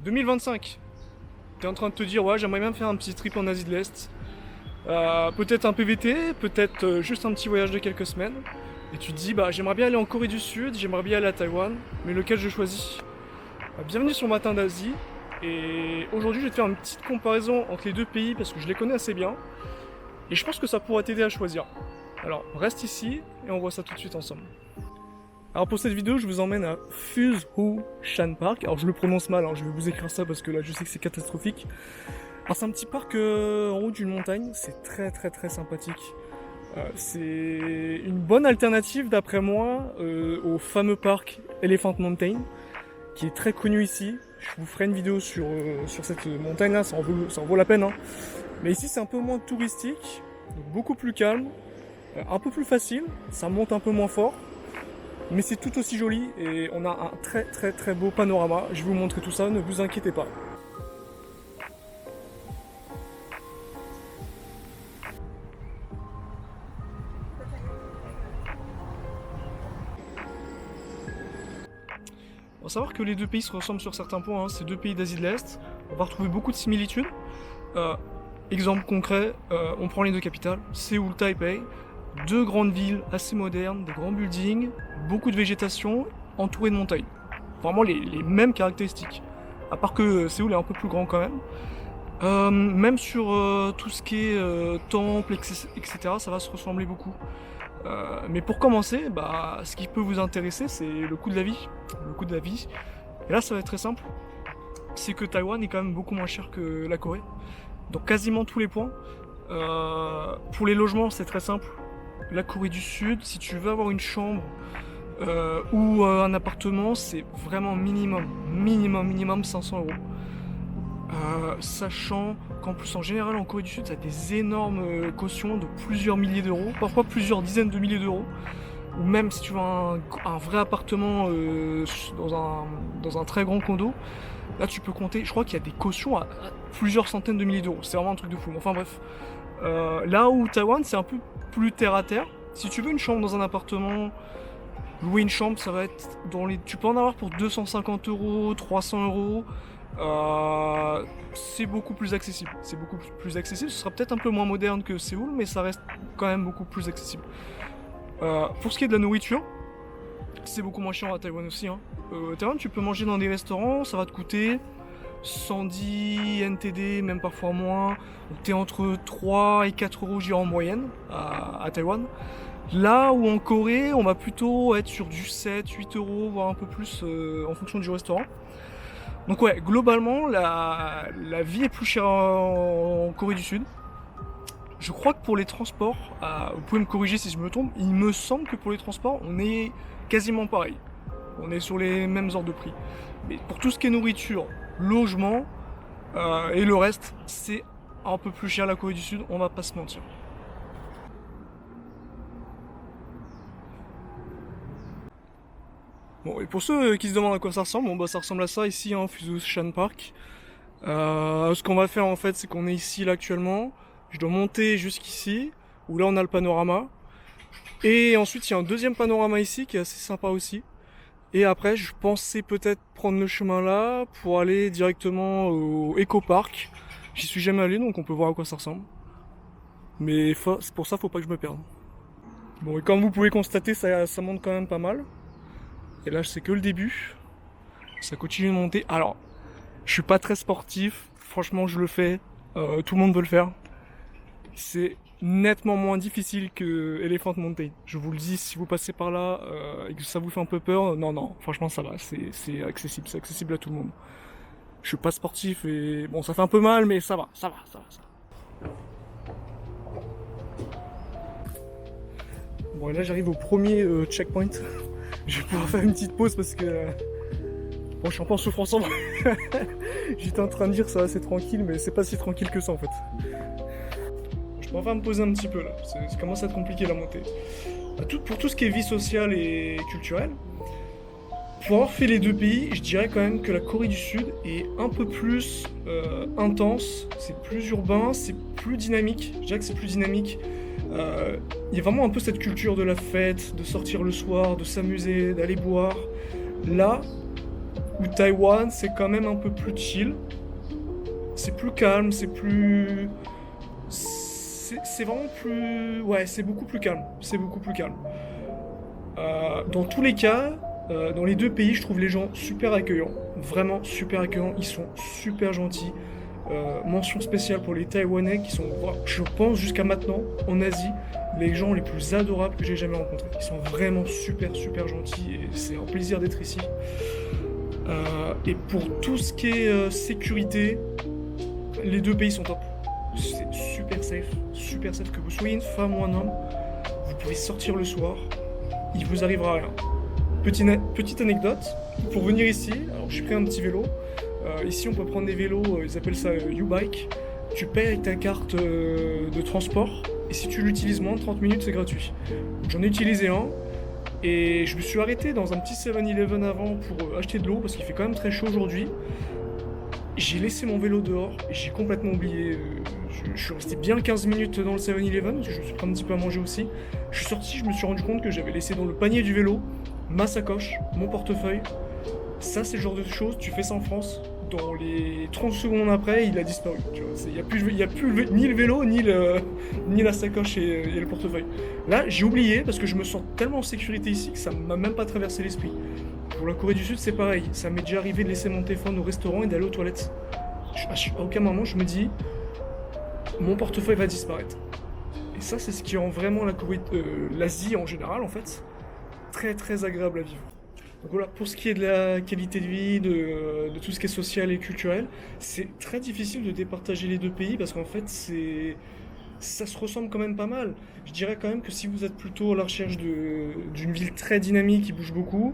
2025. T'es en train de te dire, ouais, j'aimerais bien faire un petit trip en Asie de l'Est. Peut-être un PVT, peut-être juste un petit voyage de quelques semaines. Et tu te dis, bah j'aimerais bien aller en Corée du Sud, j'aimerais bien aller à Taïwan, mais lequel je choisis? Bienvenue sur Matin d'Asie. Et aujourd'hui, je vais te faire une petite comparaison entre les deux pays parce que je les connais assez bien. Et je pense que ça pourra t'aider à choisir. Alors, reste ici et on voit ça tout de suite ensemble. Alors pour cette vidéo, je vous emmène à Fuzhou Shan Park. Alors je le prononce mal, hein, je vais vous écrire ça parce que là je sais que c'est catastrophique. Alors c'est un petit parc en haut d'une montagne, c'est très sympathique. C'est une bonne alternative d'après moi au fameux parc Elephant Mountain, qui est très connu ici. Je vous ferai une vidéo sur cette montagne là, ça en vaut la peine. Hein. Mais ici c'est un peu moins touristique, donc beaucoup plus calme, un peu plus facile, ça monte un peu moins fort. Mais c'est tout aussi joli et on a un très beau panorama. Je vais vous montrer tout ça, ne vous inquiétez pas. Il faut savoir que les deux pays se ressemblent sur certains points, hein. Ces deux pays d'Asie de l'Est, on va retrouver beaucoup de similitudes. Exemple concret, on prend les deux capitales, Séoul, Taipei, deux grandes villes assez modernes, des grands buildings, beaucoup de végétation, entourées de montagnes. Vraiment les mêmes caractéristiques. À part que Séoul est un peu plus grand quand même. Même sur tout ce qui est temple, etc., ça va se ressembler beaucoup. Mais pour commencer, bah, ce qui peut vous intéresser, c'est le coût de la vie. Le coût de la vie. Et là, ça va être très simple. C'est que Taïwan est quand même beaucoup moins cher que la Corée. Dans quasiment tous les points. Pour les logements, c'est très simple. La Corée du Sud, si tu veux avoir une chambre ou un appartement, c'est vraiment minimum 500 euros. Sachant qu'en plus en général en Corée du Sud ça a des énormes cautions de plusieurs milliers d'euros, parfois plusieurs dizaines de milliers d'euros, ou même si tu veux un vrai appartement dans un très grand condo, là tu peux compter, je crois qu'il y a des cautions à plusieurs centaines de milliers d'euros, c'est vraiment un truc de fou. Enfin bref, là où Taïwan c'est un peu plus terre à terre, si tu veux une chambre dans un appartement, louer une chambre ça va être tu peux en avoir pour 250 euros, 300 euros. C'est beaucoup plus accessible. C'est beaucoup plus accessible. Ce sera peut-être un peu moins moderne que Séoul, mais ça reste quand même beaucoup plus accessible. Pour ce qui est de la nourriture, c'est beaucoup moins cher à Taïwan aussi. Hein. Taïwan, tu peux manger dans des restaurants, ça va te coûter 110 NTD, même parfois moins. T'es entre 3 et 4 euros en moyenne à Taïwan. Là où en Corée, on va plutôt être sur du 7, 8 euros, voire un peu plus en fonction du restaurant. Donc ouais, globalement, la vie est plus chère en Corée du Sud. Je crois que pour les transports, vous pouvez me corriger si je me trompe, il me semble que pour les transports, on est quasiment pareil. On est sur les mêmes ordres de prix. Mais pour tout ce qui est nourriture, logement et le reste, c'est un peu plus cher la Corée du Sud, on va pas se mentir. Bon, et pour ceux qui se demandent à quoi ça ressemble, bon, bah, ça ressemble à ça ici, hein, Fuzhou Shan Park. Ce qu'on va faire en fait, c'est qu'on est ici là actuellement. Je dois monter jusqu'ici, où là on a le panorama. Et ensuite il y a un deuxième panorama ici qui est assez sympa aussi. Et après, je pensais peut-être prendre le chemin là pour aller directement au Eco Park. J'y suis jamais allé, donc on peut voir à quoi ça ressemble. Mais c'est pour ça, faut pas que je me perde. Bon, et comme vous pouvez constater, ça monte quand même pas mal. Et là, c'est que le début. Ça continue de monter. Alors, je suis pas très sportif. Franchement, je le fais. Tout le monde veut le faire. C'est nettement moins difficile que Elephant Mountain. Je vous le dis, si vous passez par là et que ça vous fait un peu peur, non, franchement, ça va. C'est accessible. C'est accessible à tout le monde. Je suis pas sportif et bon, ça fait un peu mal, mais ça va. Bon, et là, j'arrive au premier checkpoint. Je vais pouvoir faire une petite pause parce que bon, je suis un peu en souffrance en vrai. J'étais en train de dire ça c'est tranquille, mais c'est pas si tranquille que ça en fait. Je peux enfin me poser un petit peu là, ça commence à être compliqué la montée. Pour tout ce qui est vie sociale et culturelle, pour avoir fait les deux pays, je dirais quand même que la Corée du Sud est un peu plus intense, c'est plus urbain, c'est plus dynamique. Je dirais que c'est plus dynamique. Il y a vraiment un peu cette culture de la fête, de sortir le soir, de s'amuser, d'aller boire. Là, où Taïwan c'est quand même un peu plus chill. C'est plus calme, c'est plus... C'est vraiment plus... Ouais, c'est beaucoup plus calme. C'est beaucoup plus calme. Dans tous les cas, dans les deux pays, je trouve les gens super accueillants. Vraiment super accueillants. Ils sont super gentils. Mention spéciale pour les Taïwanais qui sont, je pense, jusqu'à maintenant, en Asie, les gens les plus adorables que j'ai jamais rencontrés. Ils sont vraiment super super gentils et c'est un plaisir d'être ici. Et pour tout ce qui est sécurité, les deux pays sont top. C'est super safe, que vous soyez une femme ou un homme, vous pouvez sortir le soir, il vous arrivera rien. Petite anecdote, pour venir ici, alors j'ai pris un petit vélo. Ici on peut prendre des vélos, ils appellent ça U-Bike. Tu payes avec ta carte de transport et si tu l'utilises moins de 30 minutes c'est gratuit. J'en ai utilisé un et je me suis arrêté dans un petit 7-Eleven avant pour acheter de l'eau parce qu'il fait quand même très chaud aujourd'hui. J'ai laissé mon vélo dehors et j'ai complètement oublié. Je suis resté bien 15 minutes dans le 7-Eleven parce que je me suis pris un petit peu à manger aussi. Je suis sorti, je me suis rendu compte que j'avais laissé dans le panier du vélo ma sacoche, mon portefeuille. Ça, c'est le genre de choses, tu fais ça en France, dans les 30 secondes après, il a disparu. Il n'y a plus ni le vélo, ni la sacoche et le portefeuille. Là, j'ai oublié parce que je me sens tellement en sécurité ici que ça m'a même pas traversé l'esprit. Pour la Corée du Sud, c'est pareil. Ça m'est déjà arrivé de laisser mon téléphone au restaurant et d'aller aux toilettes. À aucun moment, je me dis, mon portefeuille va disparaître. Et ça, c'est ce qui rend vraiment l'Asie en général, en fait, très très agréable à vivre. Donc voilà, pour ce qui est de la qualité de vie, de tout ce qui est social et culturel, c'est très difficile de départager les deux pays parce qu'en fait, ça se ressemble quand même pas mal. Je dirais quand même que si vous êtes plutôt à la recherche d'une ville très dynamique qui bouge beaucoup,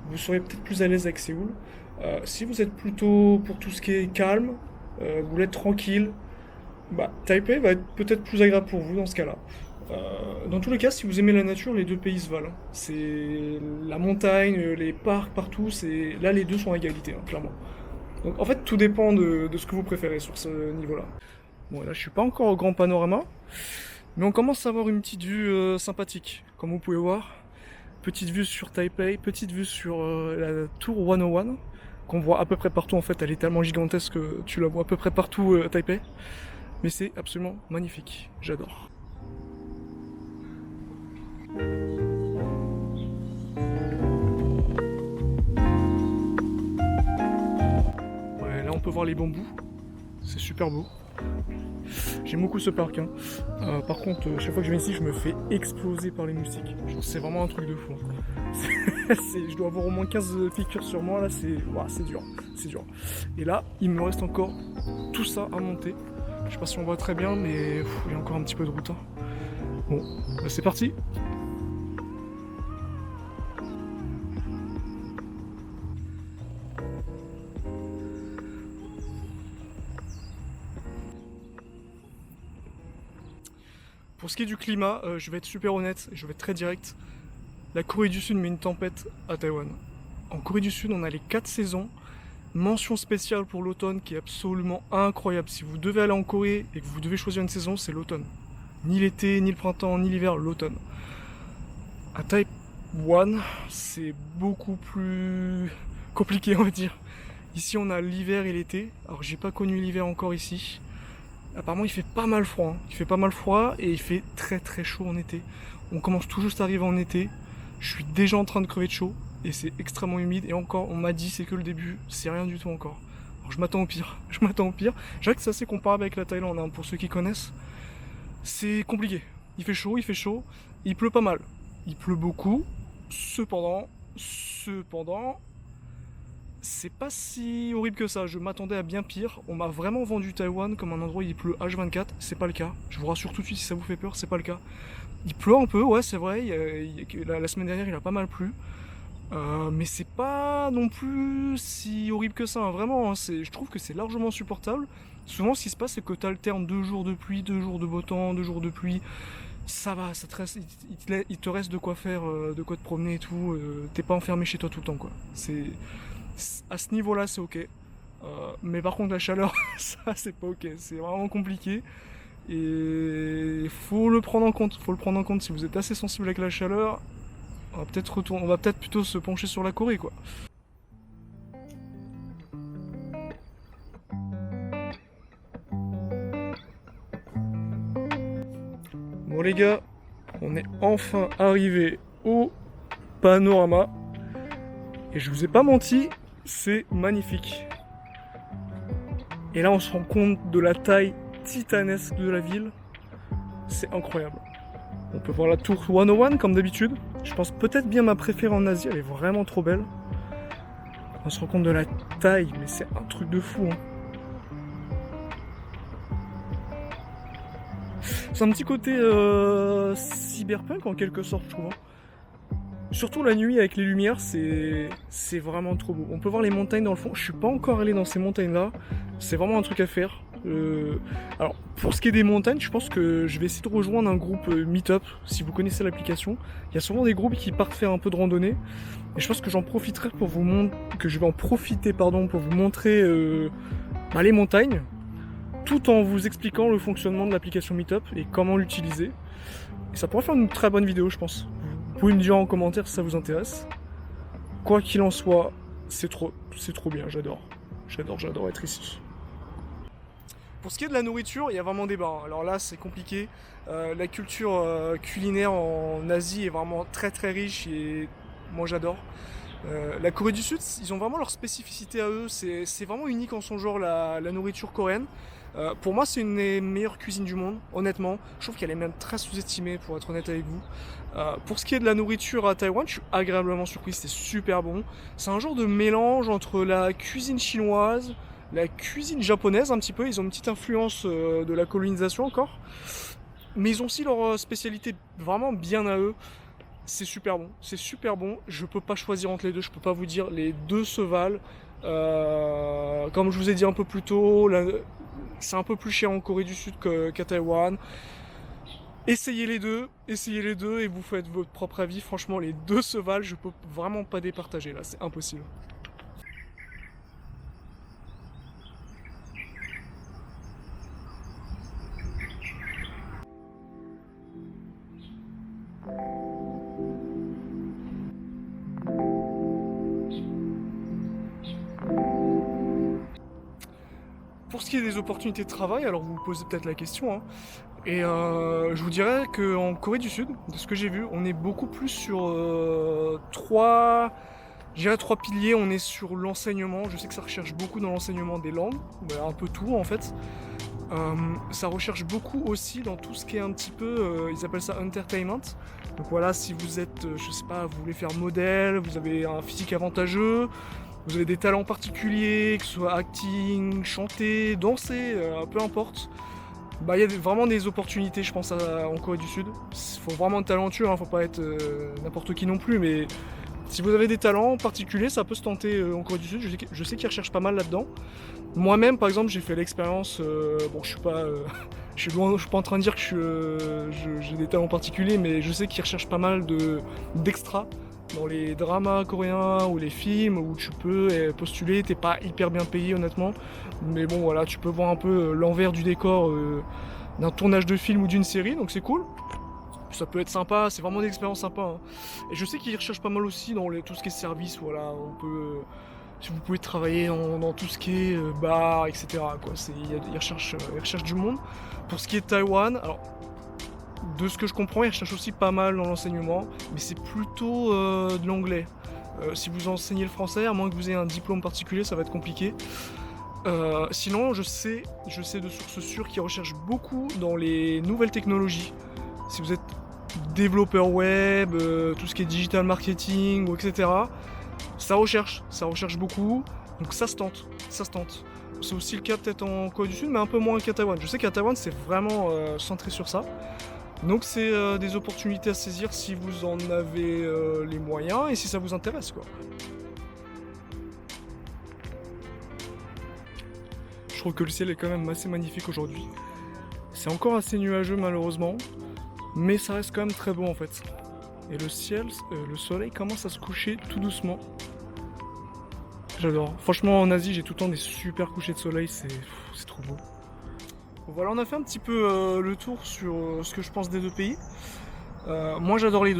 vous serez peut-être plus à l'aise avec Séoul. Si vous êtes plutôt pour tout ce qui est calme, vous voulez être tranquille, bah, Taipei va être peut-être plus agréable pour vous dans ce cas-là. Dans tous les cas, si vous aimez la nature, les deux pays se valent. C'est la montagne, les parcs partout. Là, les deux sont à égalité, hein, clairement. Donc, en fait, tout dépend de ce que vous préférez sur ce niveau-là. Bon, là, je suis pas encore au grand panorama, mais on commence à avoir une petite vue sympathique, comme vous pouvez voir. Petite vue sur Taipei, petite vue sur la tour 101, qu'on voit à peu près partout. En fait, elle est tellement gigantesque que tu la vois à peu près partout à Taipei. Mais c'est absolument magnifique, j'adore. Ouais, là on peut voir les bambous, c'est super beau. J'aime beaucoup ce parc. Hein. Par contre, chaque fois que je viens ici, je me fais exploser par les moustiques. C'est vraiment un truc de fou. Je dois avoir au moins 15 piqûres sur moi, là, c'est dur. C'est dur. Et là, il me reste encore tout ça à monter. Je sais pas si on voit très bien, mais il y a encore un petit peu de route. Hein. Bon, bah, c'est parti. Pour ce qui est du climat, je vais être super honnête, je vais être très direct. La Corée du Sud met une tempête à Taïwan. En Corée du Sud, on a les 4 saisons. Mention spéciale pour l'automne qui est absolument incroyable. Si vous devez aller en Corée et que vous devez choisir une saison, c'est l'automne. Ni l'été, ni le printemps, ni l'hiver, l'automne. À Taïwan, c'est beaucoup plus compliqué, on va dire. Ici, on a l'hiver et l'été. Alors, j'ai pas connu l'hiver encore ici. Apparemment, il fait pas mal froid. Hein. Il fait pas mal froid et il fait très très chaud en été. On commence tout juste à arriver en été. Je suis déjà en train de crever de chaud et c'est extrêmement humide. Et encore, on m'a dit c'est que le début, c'est rien du tout encore. Alors, je m'attends au pire. Je m'attends au pire. Je dirais que c'est assez comparable avec la Thaïlande, hein, pour ceux qui connaissent. C'est compliqué. Il fait chaud, il pleut pas mal. Il pleut beaucoup. Cependant, c'est pas si horrible que ça, je m'attendais à bien pire. On m'a vraiment vendu Taïwan comme un endroit où il pleut H24, c'est pas le cas. Je vous rassure tout de suite si ça vous fait peur, c'est pas le cas. Il pleut un peu, ouais c'est vrai, la semaine dernière il a pas mal plu. Mais c'est pas non plus si horrible que ça, hein. Vraiment, hein, je trouve que c'est largement supportable. Souvent ce qui se passe c'est que tu alternes 2 jours de pluie, 2 jours de beau temps, 2 jours de pluie. Ça va, ça te reste, il te reste de quoi faire, de quoi te promener et tout. T'es pas enfermé chez toi tout le temps quoi. À ce niveau-là, c'est ok. Mais par contre, la chaleur, ça, c'est pas ok. C'est vraiment compliqué. Et faut le prendre en compte. Faut le prendre en compte. Si vous êtes assez sensible avec la chaleur, on va peut-être plutôt se pencher sur la Corée, quoi. Bon les gars, on est enfin arrivé au panorama. Et je vous ai pas menti, c'est magnifique. Et là on se rend compte de la taille titanesque de la ville. C'est incroyable. On peut voir la tour 101 comme d'habitude. Je pense peut-être bien ma préférée en Asie, elle est vraiment trop belle. On se rend compte de la taille, mais c'est un truc de fou. Hein. C'est un petit côté cyberpunk en quelque sorte, je trouve. Surtout la nuit avec les lumières, c'est vraiment trop beau. On peut voir les montagnes dans le fond. Je suis pas encore allé dans ces montagnes-là. C'est vraiment un truc à faire. Alors, pour ce qui est des montagnes, je pense que je vais essayer de rejoindre un groupe Meetup, si vous connaissez l'application. Il y a souvent des groupes qui partent faire un peu de randonnée. Et je pense que j'en profiterai pour vous pour vous montrer les montagnes, tout en vous expliquant le fonctionnement de l'application Meetup et comment l'utiliser. Et ça pourrait faire une très bonne vidéo, je pense. Vous pouvez me dire en commentaire si ça vous intéresse. Quoi qu'il en soit, c'est trop bien, j'adore. J'adore être ici. Pour ce qui est de la nourriture, il y a vraiment des débat. Alors là, c'est compliqué. La culture culinaire en Asie est vraiment très très riche et moi j'adore. La Corée du Sud, ils ont vraiment leur spécificité à eux. C'est vraiment unique en son genre, la nourriture coréenne. Pour moi, c'est une des meilleures cuisines du monde, honnêtement. Je trouve qu'elle est même très sous-estimée, pour être honnête avec vous. Pour ce qui est de la nourriture à Taïwan, je suis agréablement surpris, c'est super bon. C'est un genre de mélange entre la cuisine chinoise, la cuisine japonaise un petit peu. Ils ont une petite influence de la colonisation encore. Mais ils ont aussi leur spécialité vraiment bien à eux. C'est super bon. Je peux pas choisir entre les deux, je peux pas vous dire, les deux se valent. Comme je vous ai dit un peu plus tôt, c'est un peu plus cher en Corée du Sud qu'à Taïwan. Essayez les deux et vous faites votre propre avis. Franchement, les deux se valent, je peux vraiment pas départager là, c'est impossible. Pour ce qui est des opportunités de travail, alors vous vous posez peut-être la question, hein, et je vous dirais qu'en Corée du Sud, de ce que j'ai vu, on est beaucoup plus sur trois piliers. On est sur l'enseignement, je sais que ça recherche beaucoup dans l'enseignement des langues, un peu tout en fait. Ça recherche beaucoup aussi dans tout ce qui est un petit peu, ils appellent ça entertainment. Donc voilà, si vous êtes, je sais pas, vous voulez faire modèle, vous avez un physique avantageux, vous avez des talents particuliers, que ce soit acting, chanter, danser, peu importe. Il y a vraiment des opportunités, je pense, en Corée du Sud. Il faut vraiment être talentueux, hein, faut pas être n'importe qui non plus, mais si vous avez des talents particuliers, ça peut se tenter en Corée du Sud. Je sais qu'ils recherchent pas mal là-dedans. Moi-même, par exemple, j'ai fait l'expérience. Je suis pas, je suis pas en train de dire que j'ai des talents particuliers, mais je sais qu'ils recherchent pas mal d'extras dans les dramas coréens ou les films où tu peux postuler. T'es pas hyper bien payé, honnêtement, mais bon, voilà, tu peux voir un peu l'envers du décor d'un tournage de film ou d'une série, donc c'est cool. Ça peut être sympa, c'est vraiment des expériences sympas. Hein. Et je sais qu'ils recherchent pas mal aussi dans tout ce qui est service, voilà, on peut. Si vous pouvez travailler dans tout ce qui est bar, etc. Ils recherchent du monde. Pour ce qui est de Taïwan, alors de ce que je comprends, ils recherchent aussi pas mal dans l'enseignement, mais c'est plutôt de l'anglais. Si vous enseignez le français, à moins que vous ayez un diplôme particulier, ça va être compliqué. Sinon, je sais de sources sûres qu'ils recherchent beaucoup dans les nouvelles technologies. Si vous êtes développeur web, tout ce qui est digital marketing, etc., ça recherche beaucoup, donc ça se tente. C'est aussi le cas peut-être en Corée du Sud, mais un peu moins qu'à Taïwan. Je sais qu'à Taïwan, c'est vraiment centré sur ça. Donc c'est des opportunités à saisir si vous en avez les moyens et si ça vous intéresse, quoi. Je trouve que le ciel est quand même assez magnifique aujourd'hui. C'est encore assez nuageux malheureusement, mais ça reste quand même très beau en fait. Et le ciel, le soleil commence à se coucher tout doucement. J'adore. Franchement, en Asie, j'ai tout le temps des super couchers de soleil, c'est trop beau. Voilà, on a fait un petit peu le tour sur ce que je pense des deux pays. Moi, j'adore les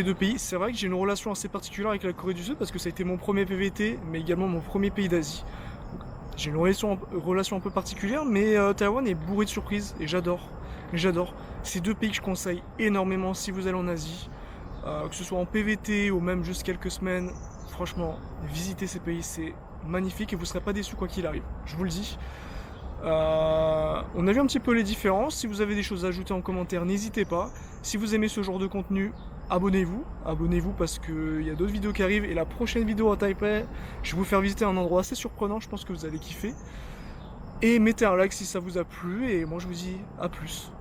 deux pays. C'est vrai que j'ai une relation assez particulière avec la Corée du Sud parce que ça a été mon premier PVT, mais également mon premier pays d'Asie. J'ai une relation un peu particulière, mais Taïwan est bourré de surprises et j'adore. J'adore. C'est deux pays que je conseille énormément si vous allez en Asie. Que ce soit en PVT ou même juste quelques semaines. Franchement, visitez ces pays, c'est magnifique et vous ne serez pas déçus quoi qu'il arrive. Je vous le dis. On a vu un petit peu les différences. Si vous avez des choses à ajouter en commentaire, n'hésitez pas. Si vous aimez ce genre de contenu, abonnez-vous. Abonnez-vous parce qu'il y a d'autres vidéos qui arrivent. Et la prochaine vidéo à Taipei, je vais vous faire visiter un endroit assez surprenant. Je pense que vous allez kiffer. Et mettez un like si ça vous a plu. Et moi, je vous dis à plus.